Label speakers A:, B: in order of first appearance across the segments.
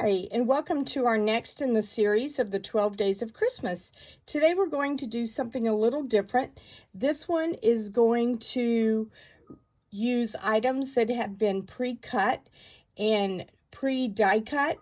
A: Hi, and welcome to our next in the series of the 12 Days of Christmas. Today we're going to do something a little different. This one is going to use items that have been pre-cut and pre-die cut,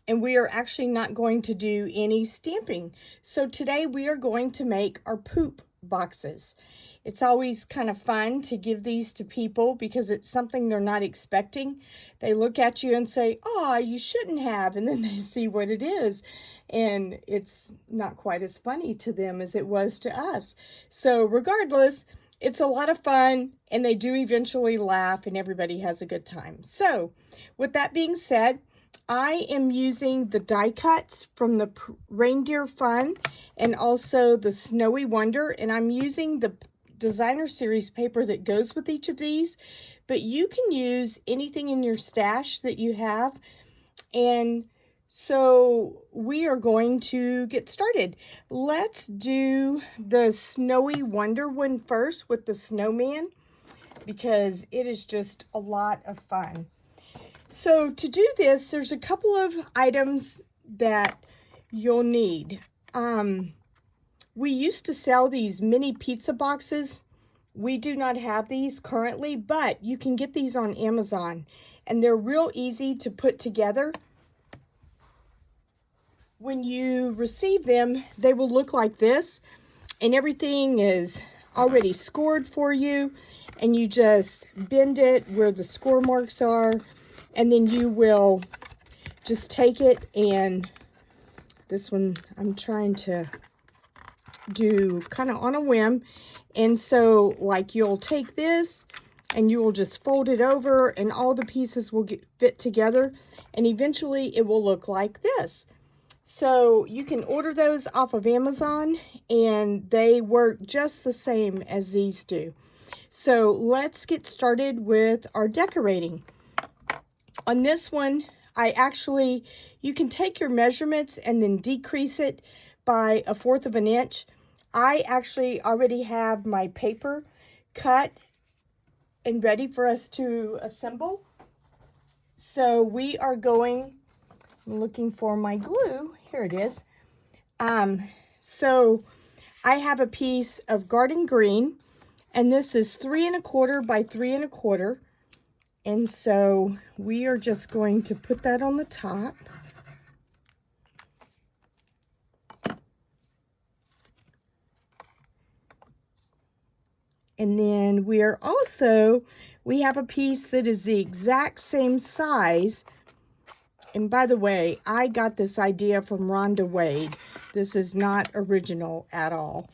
A: and we are actually not going to do any stamping. So today we are going to make our poop boxes. It's always kind of fun to give these to people because it's something they're not expecting. They look at you and say, "Oh, you shouldn't have," and then they see what it is. And it's not quite as funny to them as it was to us. So regardless, it's a lot of fun, and they do eventually laugh, and everybody has a good time. So with that being said, I am using the die cuts from the Reindeer Fun and also the Snowy Wonder, and I'm using the designer series paper that goes with each of these, but you can use anything in your stash that you have. And so we are going to get started. Let's do the Snowy Wonder one first with the snowman because it is just a lot of fun. So to do this, there's a couple of items that you'll need. We used to sell these mini pizza boxes. We do not have these currently, but you can get these on Amazon, and they're real easy to put together. When you receive them, they will look like this, and everything is already scored for you, and you just bend it where the score marks are, and then you will just take it, and this one I'm trying to do kind of on a whim. And so like you'll take this and you will just fold it over and all the pieces will fit together, and eventually it will look like this. So you can order those off of Amazon and they work just the same as these do. So let's get started with our decorating. On this one, you can take your measurements and then decrease it by 1/4 of an inch. I actually already have my paper cut and ready for us to assemble. So we are going, I'm looking for my glue. Here it is. So I have a piece of garden green, and this is 3 1/4 by 3 1/4. And so we are just going to put that on the top. And then we have a piece that is the exact same size. And by the way, I got this idea from Rhonda Wade. This is not original at all.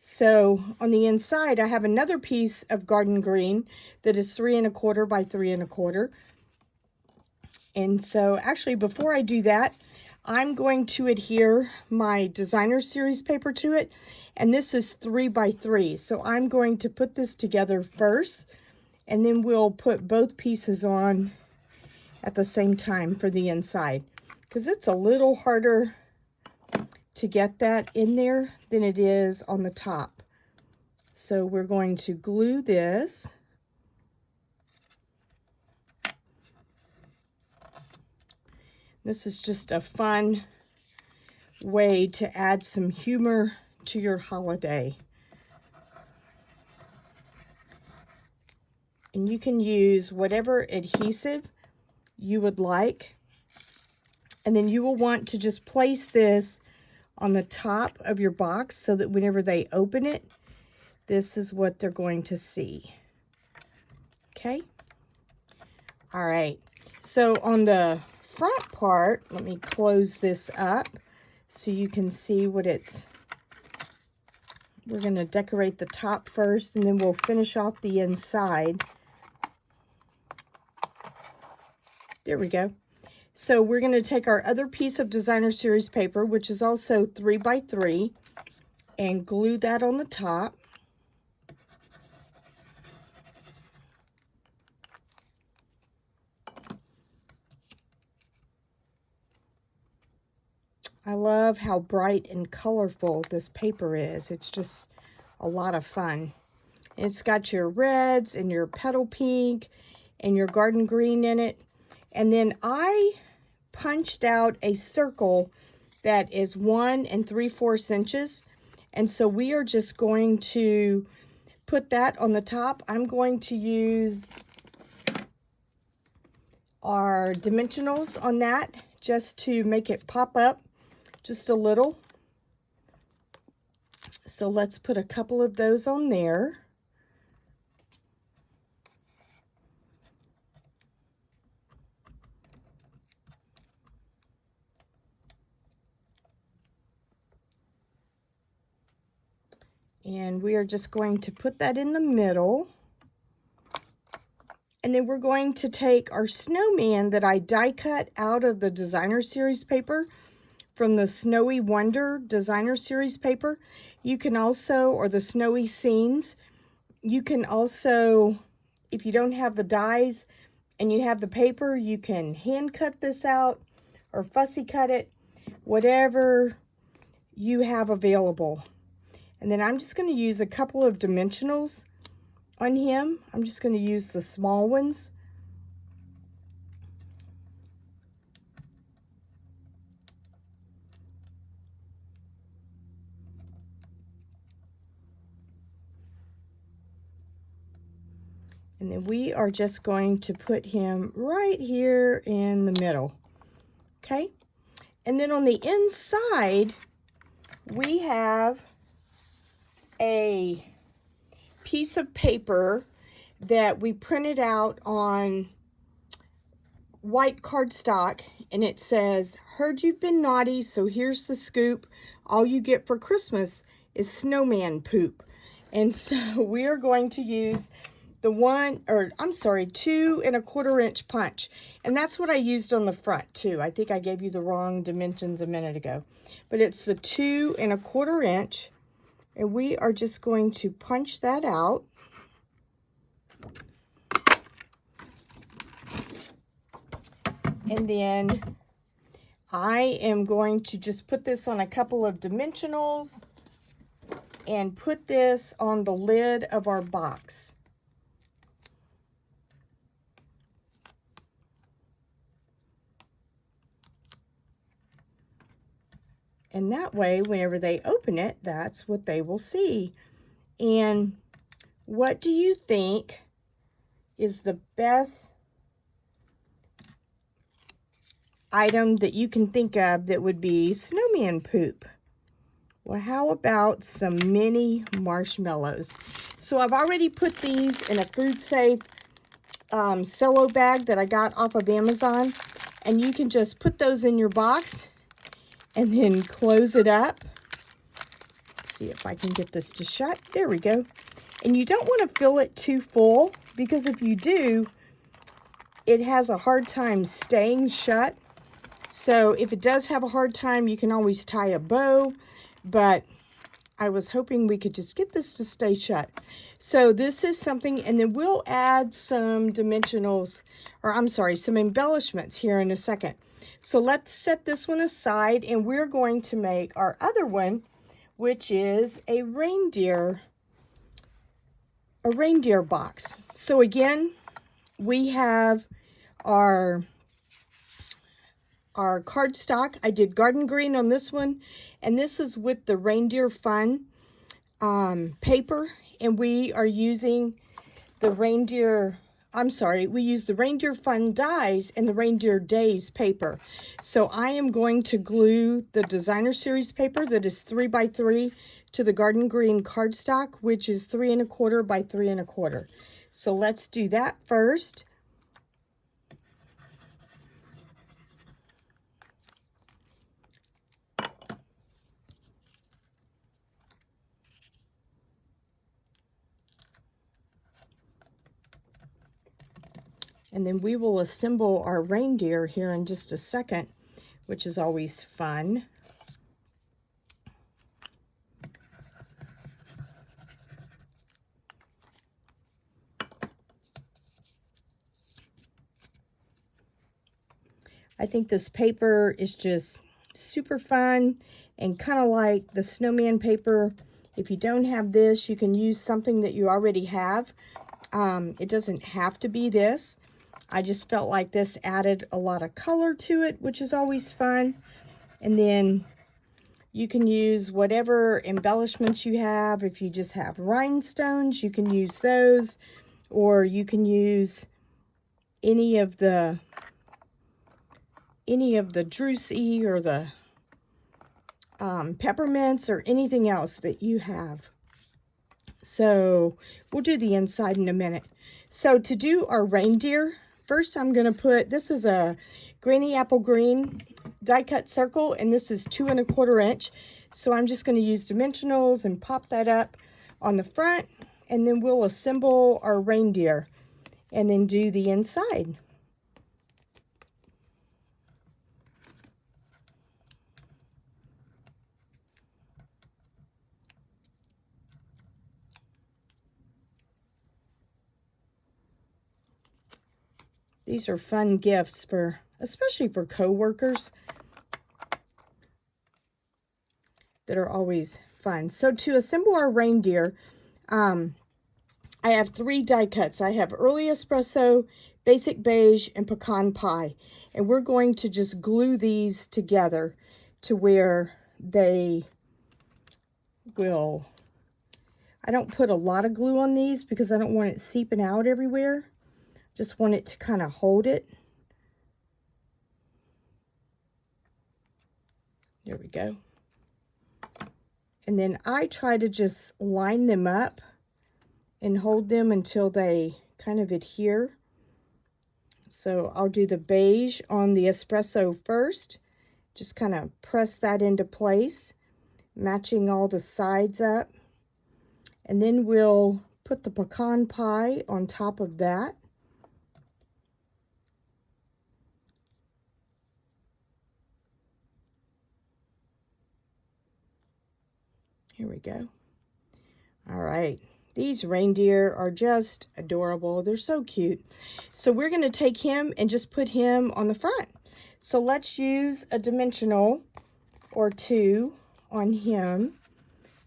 A: So on the inside, I have another piece of garden green that is 3 1/4 by 3 1/4. And so actually, before I do that, I'm going to adhere my designer series paper to it. And this is 3 by 3. So I'm going to put this together first, and then we'll put both pieces on at the same time for the inside, because it's a little harder to get that in there than it is on the top. So we're going to glue this. This is just a fun way to add some humor to your holiday. And you can use whatever adhesive you would like. And then you will want to just place this on the top of your box so that whenever they open it, this is what they're going to see. Okay? All right. So on the front part, let me close this up so you can see what we're going to decorate the top first, and then we'll finish off the inside. There we go. So we're going to take our other piece of designer series paper, which is also 3 by 3, and glue that on the top. I love how bright and colorful this paper is. It's just a lot of fun. It's got your reds and your petal pink and your garden green in it. And then I punched out a circle that is 1 3/4 inches. And so we are just going to put that on the top. I'm going to use our dimensionals on that just to make it pop up just a little. So let's put a couple of those on there. And we are just going to put that in the middle. And then we're going to take our snowman that I die cut out of the Designer Series paper from the Snowy Wonder Designer Series paper. You can also, or the Snowy Scenes, you can also, if you don't have the dies and you have the paper, you can hand cut this out or fussy cut it, whatever you have available. And then I'm just going to use a couple of dimensionals on him. I'm just going to use the small ones. And then we are just going to put him right here in the middle. Okay? And then on the inside, we have a piece of paper that we printed out on white cardstock, and it says, "Heard you've been naughty, so here's the scoop. All you get for Christmas is snowman poop." And so we are going to use the 2 1/4 inch punch. And that's what I used on the front too. I think I gave you the wrong dimensions a minute ago. But it's the 2 1/4 inch. And we are just going to punch that out. And then I am going to just put this on a couple of dimensionals and put this on the lid of our box. And that way, whenever they open it, that's what they will see. And what do you think is the best item that you can think of that would be snowman poop? Well, how about some mini marshmallows? So I've already put these in a food safe cello bag that I got off of Amazon. And you can just put those in your box and then close it up. Let's see if I can get this to shut. There we go. And you don't want to fill it too full, because if you do, it has a hard time staying shut. So if it does have a hard time, you can always tie a bow, but I was hoping we could just get this to stay shut. So this is something, and then we'll add some dimensionals, or I'm sorry, some embellishments here in a second. So let's set this one aside, and we're going to make our other one, which is a reindeer box. So again, we have our cardstock. I did garden green on this one, and this is with the Reindeer Fun paper, and we are using the we use the Reindeer Fun dies and the Reindeer Days paper. So I am going to glue the Designer Series paper that is 3 by 3 to the garden green cardstock, which is 3 1/4 by 3 1/4. So let's do that first. And then we will assemble our reindeer here in just a second, which is always fun. I think this paper is just super fun and kind of like the snowman paper. If you don't have this, you can use something that you already have. It doesn't have to be this. I just felt like this added a lot of color to it, which is always fun. And then you can use whatever embellishments you have. If you just have rhinestones, you can use those, or you can use any of the drucy or the peppermints or anything else that you have. So we'll do the inside in a minute. So to do our reindeer, first I'm going to put, this is a Granny Apple Green die cut circle, and this is 2 1/4 inch. So I'm just going to use dimensionals and pop that up on the front, and then we'll assemble our reindeer and then do the inside. These are fun gifts for, especially for co-workers, that are always fun. So to assemble our reindeer, I have 3 die cuts. I have early espresso, basic beige, and pecan pie. And we're going to just glue these together to where they will, I don't put a lot of glue on these because I don't want it seeping out everywhere. Just want it to kind of hold it. There we go. And then I try to just line them up and hold them until they kind of adhere. So I'll do the beige on the espresso first. Just kind of press that into place, matching all the sides up. And then we'll put the pecan pie on top of that. Here we go. All right. These reindeer are just adorable. They're so cute. So we're going to take him and just put him on the front. So let's use a dimensional or 2 on him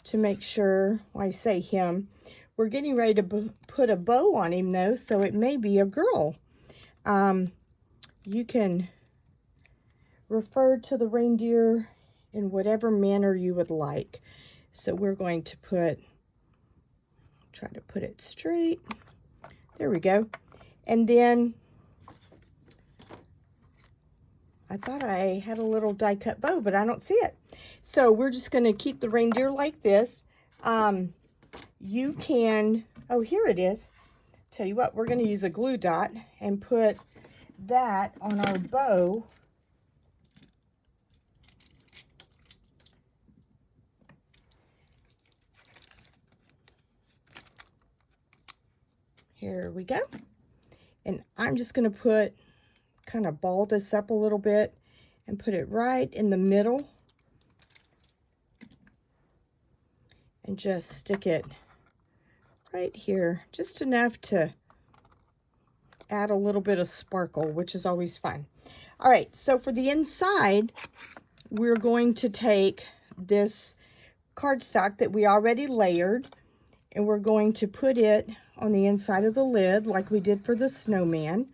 A: to make sure, well, I say him. We're getting ready to put a bow on him though, so it may be a girl. You can refer to the reindeer in whatever manner you would like. So we're going to try to put it straight. There we go. And then I thought I had a little die cut bow, but I don't see it. So we're just going to keep the reindeer like this. You can, oh, here it is. Tell you what, we're going to use a glue dot and put that on our bow. Here we go. And I'm just going to kind of ball this up a little bit and put it right in the middle. And just stick it right here, just enough to add a little bit of sparkle, which is always fun. All right, so for the inside, we're going to take this cardstock that we already layered, and we're going to put it on the inside of the lid like we did for the snowman.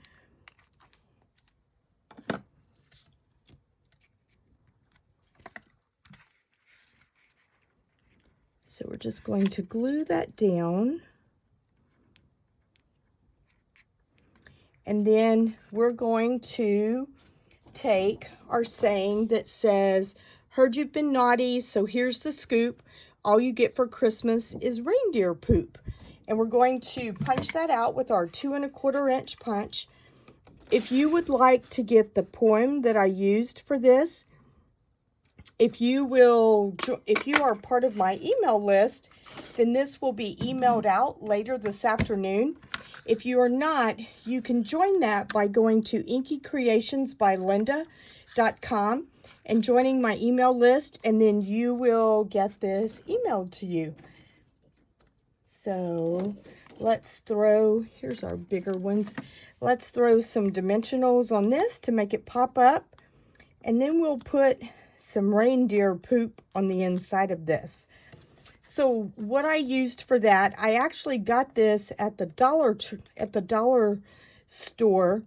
A: So we're just going to glue that down. And then we're going to take our saying that says, heard you've been naughty, so here's the scoop. All you get for Christmas is reindeer poop. And we're going to punch that out with our 2 1/4 inch punch. If you would like to get the poem that I used for this, if you are part of my email list, then this will be emailed out later this afternoon. If you are not, you can join that by going to inkycreationsbylinda.com and joining my email list, and then you will get this emailed to you. So let's throw, here's our bigger ones. Let's throw some dimensionals on this to make it pop up, and then we'll put some reindeer poop on the inside of this. So what I used for that, I actually got this at the dollar store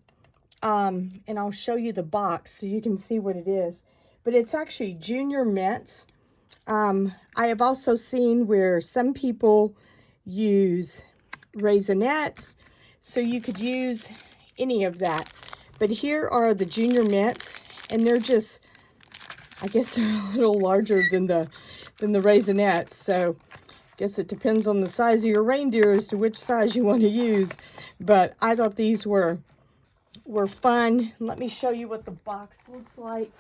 A: and I'll show you the box so you can see what it is. But it's actually Junior Mints. I have also seen where some people use Raisinets, so you could use any of that. But here are the Junior Mints, and they're just, I guess they're a little larger than the Raisinets. So I guess it depends on the size of your reindeer as to which size you want to use. But I thought these were fun. Let me show you what the box looks like.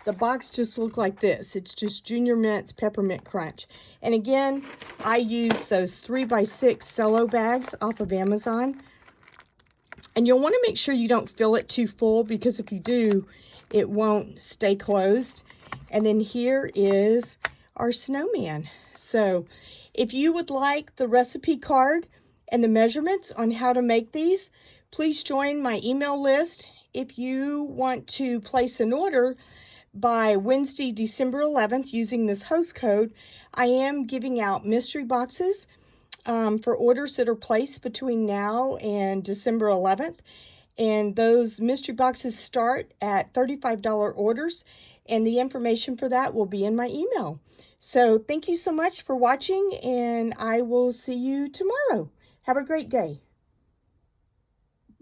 A: The box just looked like this. It's just Junior Mints Peppermint Crunch. And again, I use those 3x6 cello bags off of Amazon. And you'll want to make sure you don't fill it too full, because if you do, it won't stay closed. And then here is our snowman. So if you would like the recipe card and the measurements on how to make these, please join my email list. If you want to place an order by Wednesday, December 11th, using this host code, I am giving out mystery boxes for orders that are placed between now and December 11th. And those mystery boxes start at $35 orders, and the information for that will be in my email. So thank you so much for watching, and I will see you tomorrow. Have a great day.